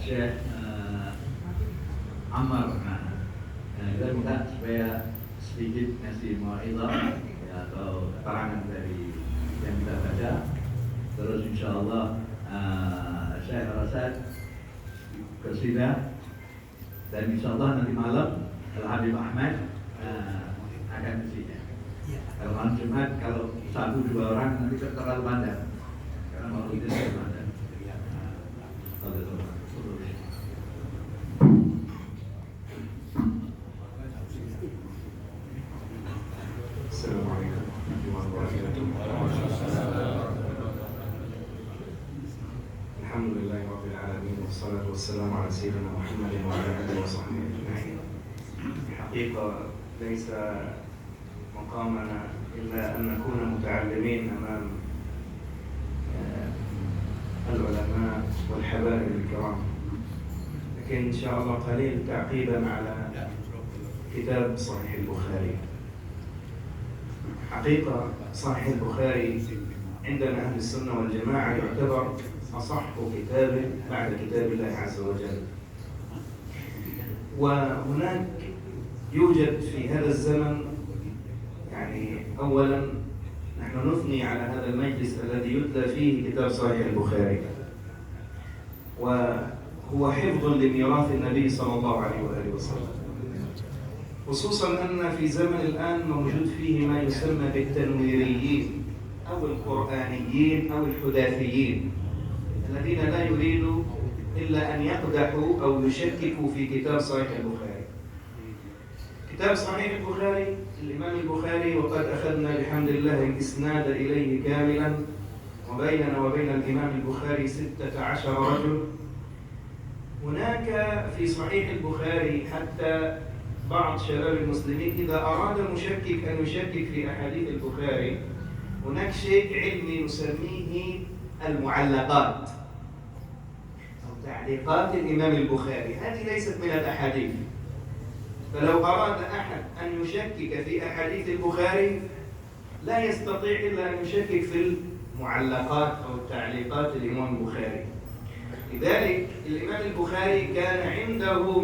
Syekh Ammar. Kita minta supaya sedikit ngasih mau'izah atau keterangan dari yang kita baca. Terus insya Allah Syekh Rasad bersidah, dan insya Allah nanti malam Al-Habib Ahmad akan bersidah. Kalau malam Jumat, kalau 1-2 orang nanti terlalu panjang, karena mau itu terlalu panjang. Assalamualaikum warahmatullahi wabarakatuh. Alhamdulillahirabbil alamin wassalatu wassalamu ala sayyidina Muhammadin wa ala alihi wa sahbihi ajma'in. حقيقة ليس مقامنا إلا أن نكون متعلمين أمام العلماء والحبائب الكرام، لكن إن شاء الله قليل تعقيبا على كتاب صحيح البخاري. حقيقة صحيح البخاري عندنا أهل السنة والجماعة يعتبر أصح كتاب بعد كتاب الله عز وجل. وهناك يوجد في هذا الزمن، يعني أولا نحن نثني على هذا المجلس الذي يتلى فيه كتاب صحيح البخاري، وهو حفظ لميراث النبي صلى الله عليه وآله وسلم، خصوصا أن في زمن الآن موجود فيه ما يسمى بالتنويريين أو القرآنيين أو الحداثيين، الذين لا يريدوا إلا أن يقدحوا أو يشككوا في كتاب صحيح البخاري. كتاب صحيح البخاري الإمام البخاري، وقد أخذنا بحمد الله الإسناد إليه كاملا، وبيننا وبين الإمام البخاري 16 رجل. هناك في صحيح البخاري حتى بعض شباب المسلمين إذا أراد مشكك أن يشكك في أحاديث البخاري، هناك شيء علمي نسميه المعلقات أو تعليقات الإمام البخاري. هذه ليست من الأحاديث، فلو أراد أحد أن يشكك في أحاديث البخاري لا يستطيع إلا أن يشكك في المعلقات أو تعليقات الإمام البخاري. لذلك الإمام البخاري كان عنده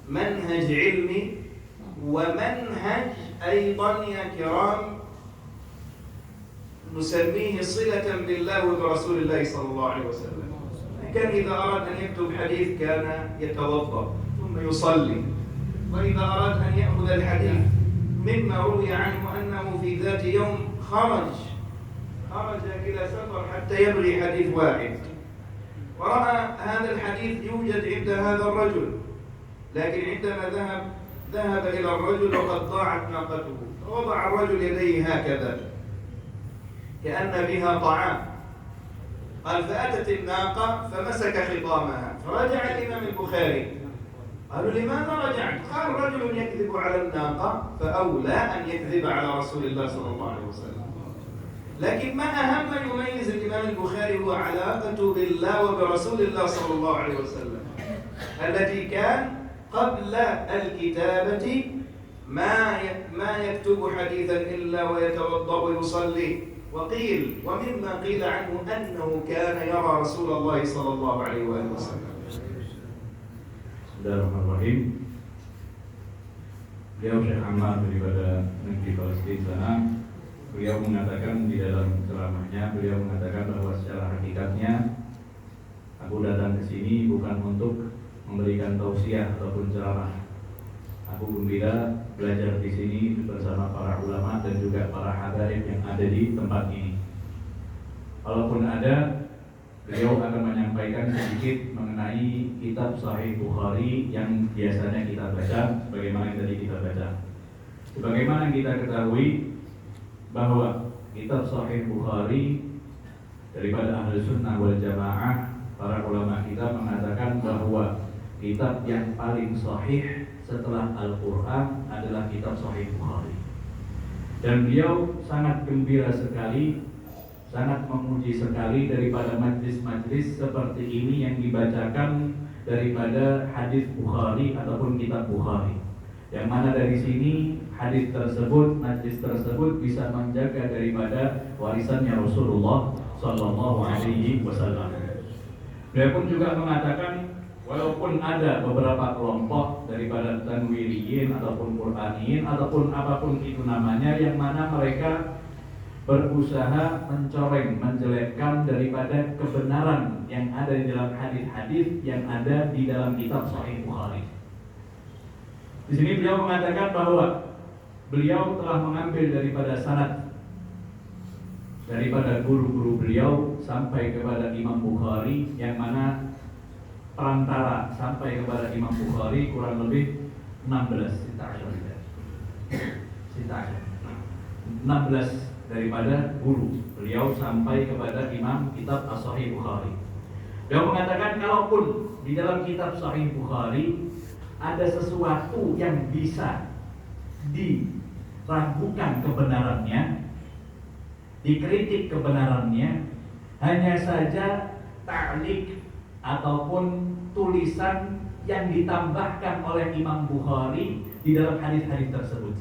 منهج علمي ومنهج أيضا يا كرام نسميه صلة بالله وبرسول الله صلى الله عليه وسلم. كان إذا أراد أن يكتب حديث كان يتوضأ ثم يصلي، وإذا أراد أن يأخذ الحديث مما روي عنه أنه في ذات يوم خرج إلى سفر حتى يبغي حديث واحد، ورأى هذا الحديث يوجد عند هذا الرجل، لكن عندما ذهب إلى الرجل وقد ضاعت ناقته، فوضع الرجل يديه هكذا كأن بها طعام، قال فأتت الناقة فمسك خطامها، فرجع الإمام البخاري، قالوا لماذا رجعت؟ قال رجل يكذب على الناقة فأولى أن يكذب على رسول الله صلى الله عليه وسلم. لكن ما أهم يميز الإمام البخاري هو علاقته بالله وبرسول الله صلى الله عليه وسلم، التي كان قبل الكتابة ما يكتب حديثا إلا ويتوضأ ويصلي. وقيل ومما قيل عنه أنه كان يرى رسول الله صلى الله عليه وآله وسلم. Bismillahirrahmanirrahim. Beliau Syekh Ammar daripada negeri Palestina sana, beliau mengatakan di dalam ceramahnya, beliau mengatakan bahwa secara hakikatnya aku datang ke sini bukan untuk memberikan tausiah ataupun ceramah. Aku gembira belajar di sini bersama para ulama dan juga para habaib yang ada di tempat ini. Kalaupun ada, beliau akan menyampaikan sedikit mengenai kitab Sahih Bukhari yang biasanya kita baca, sebagaimana yang tadi kita baca. Sebagaimana kita ketahui bahwa kitab Sahih Bukhari daripada Ahlu Sunnah wal Jamaah, para ulama kita mengatakan bahwa kitab yang paling sahih setelah Al-Quran adalah kitab Sahih Bukhari. Dan beliau sangat gembira sekali, sangat memuji sekali daripada majlis-majlis seperti ini yang dibacakan daripada hadis Bukhari ataupun kitab Bukhari, yang mana dari sini hadis tersebut, majlis tersebut bisa menjaga daripada warisannya Rasulullah Sallallahu Alaihi Wasallam. Beliau pun juga mengatakan, walaupun ada beberapa kelompok daripada tanwiriyin ataupun Qur'aniyin ataupun apapun itu namanya, yang mana mereka berusaha mencoreng, menjelekkan daripada kebenaran yang ada di dalam hadis-hadis yang ada di dalam kitab Sahih Bukhari. Di sini beliau mengatakan bahwa beliau telah mengambil daripada sanad daripada guru-guru beliau sampai kepada Imam Bukhari, yang mana perantara sampai kepada Imam Bukhari kurang lebih 16 daripada guru beliau sampai kepada Imam kitab As-Sahih Bukhari. Beliau mengatakan, kalaupun di dalam kitab Sahih Bukhari ada sesuatu yang bisa diragukan kebenarannya, dikritik kebenarannya, hanya saja ta'liq ataupun tulisan yang ditambahkan oleh Imam Bukhari di dalam hadis-hadis tersebut.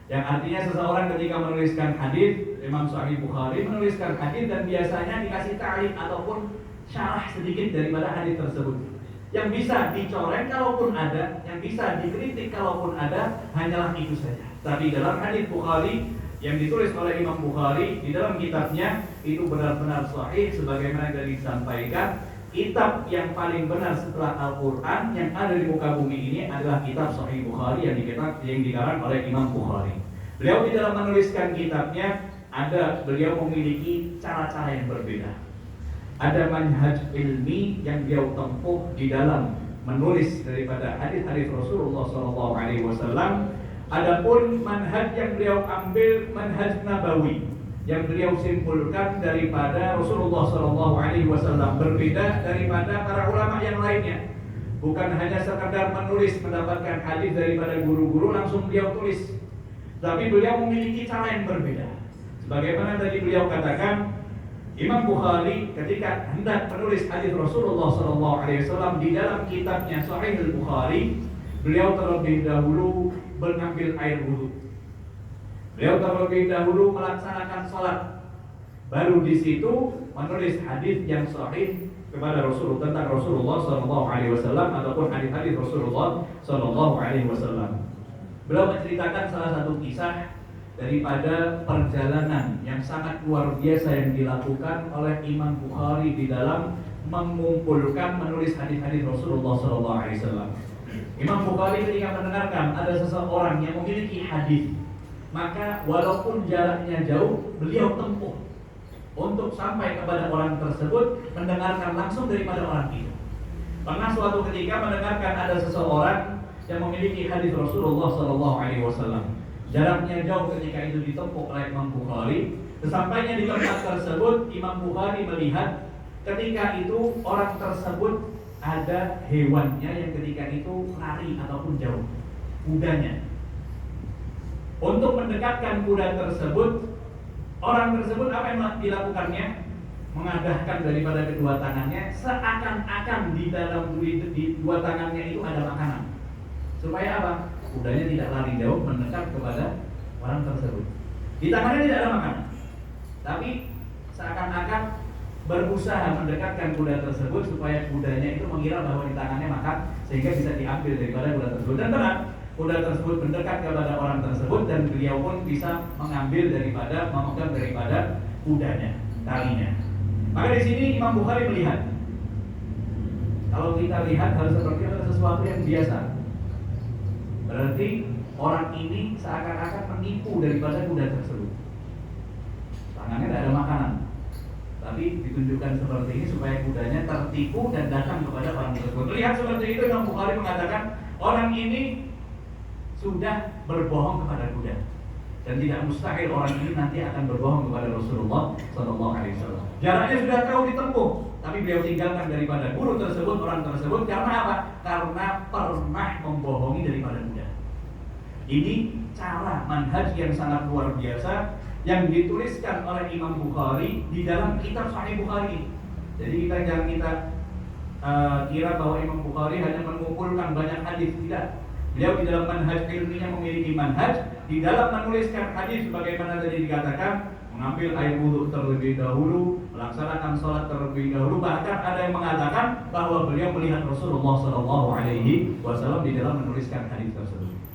Yang artinya seseorang ketika menuliskan hadis, Imam Sahih Bukhari menuliskan hadis dan biasanya dikasih ta'liq ataupun syarah sedikit daripada hadis tersebut. Yang bisa dicoreng kalaupun ada, yang bisa dikritik kalaupun ada, hanyalah itu saja. Tapi dalam hadis Bukhari yang ditulis oleh Imam Bukhari di dalam kitabnya itu benar-benar sahih, sebagaimana yang disampaikan, kitab yang paling benar setelah Al-Quran yang ada di muka bumi ini adalah kitab Sahih Bukhari yang dikarang oleh Imam Bukhari. Beliau di dalam menuliskan kitabnya beliau memiliki cara-cara yang berbeda. Ada manhaj ilmi yang beliau tempuh di dalam menulis daripada hadis-hadis Rasulullah SAW. Adapun manhaj yang beliau ambil manhaj nabawi yang beliau simpulkan daripada Rasulullah SAW, berbeda daripada para ulama yang lainnya. Bukan hanya sekadar menulis mendapatkan hadis daripada guru-guru langsung beliau tulis, tapi beliau memiliki cara yang berbeda. Sebagaimana tadi beliau katakan, Imam Bukhari ketika hendak menulis hadis Rasulullah SAW di dalam kitabnya Sahih Bukhari, beliau terlebih dahulu mengambil air wudhu. Beliau terlebih dahulu melaksanakan sholat, baru di situ menulis hadis yang sahih kepada Rasulullah tentang Rasulullah SAW ataupun hadis-hadis Rasulullah SAW. Beliau menceritakan salah satu kisah daripada perjalanan yang sangat luar biasa yang dilakukan oleh Imam Bukhari di dalam mengumpulkan menulis hadis-hadis Rasulullah SAW. Imam Bukhari ketika mendengarkan ada seseorang yang memiliki hadis, maka walaupun jaraknya jauh, beliau tempuh untuk sampai kepada orang tersebut, mendengarkan langsung daripada orang itu. Pernah suatu ketika mendengarkan ada seseorang yang memiliki hadis Rasulullah SAW. Jaraknya jauh ketika itu ditempuh oleh Imam Bukhari. Sesampainya di tempat tersebut, Imam Bukhari melihat ketika itu orang tersebut ada hewannya yang ketika itu lari ataupun jauh, kudanya. Untuk mendekatkan kuda tersebut, orang tersebut apa yang dilakukannya? Mengadahkan daripada kedua tangannya, seakan-akan di dalam dua tangannya itu ada makanan. Supaya apa? Kudanya tidak lari jauh mendekat kepada orang tersebut. Di tangannya tidak ada makanan, tapi seakan-akan berusaha mendekatkan kuda tersebut supaya kudanya itu mengira bahwa di tangannya makan, sehingga bisa diambil daripada kuda tersebut. Dan benar, kuda tersebut mendekat kepada orang tersebut dan beliau pun bisa mengambil memegang daripada kudanya, talinya. Maka di sini Imam Bukhari melihat, kalau kita lihat hal seperti itu adalah sesuatu yang biasa. Berarti orang ini seakan-akan menipu daripada kuda tersebut. Tangannya tidak ada makanan, tapi ditunjukkan seperti ini supaya kudanya tertipu dan datang kepada orang tersebut. Melihat seperti itu, Imam Bukhari mengatakan orang ini sudah berbohong kepada kuda, dan tidak mustahil orang ini nanti akan berbohong kepada Rasulullah SAW. Jaraknya sudah jauh ditempuh, tapi beliau tinggalkan daripada guru tersebut, orang tersebut, karena apa? Karena pernah membohongi daripada kuda. Ini cara manhaj yang sangat luar biasa yang dituliskan oleh Imam Bukhari di dalam kitab Sahih Bukhari. Jadi jangan kita kira bahwa Imam Bukhari hanya mengumpulkan banyak hadis, tidak. Beliau di dalam manhaj ilminya memiliki manhaj di dalam menuliskan hadis, sebagaimana tadi dikatakan, mengambil air wudhu terlebih dahulu, melaksanakan sholat terlebih dahulu. Bahkan ada yang mengatakan bahwa beliau melihat Rasulullah SAW di dalam menuliskan hadis tersebut.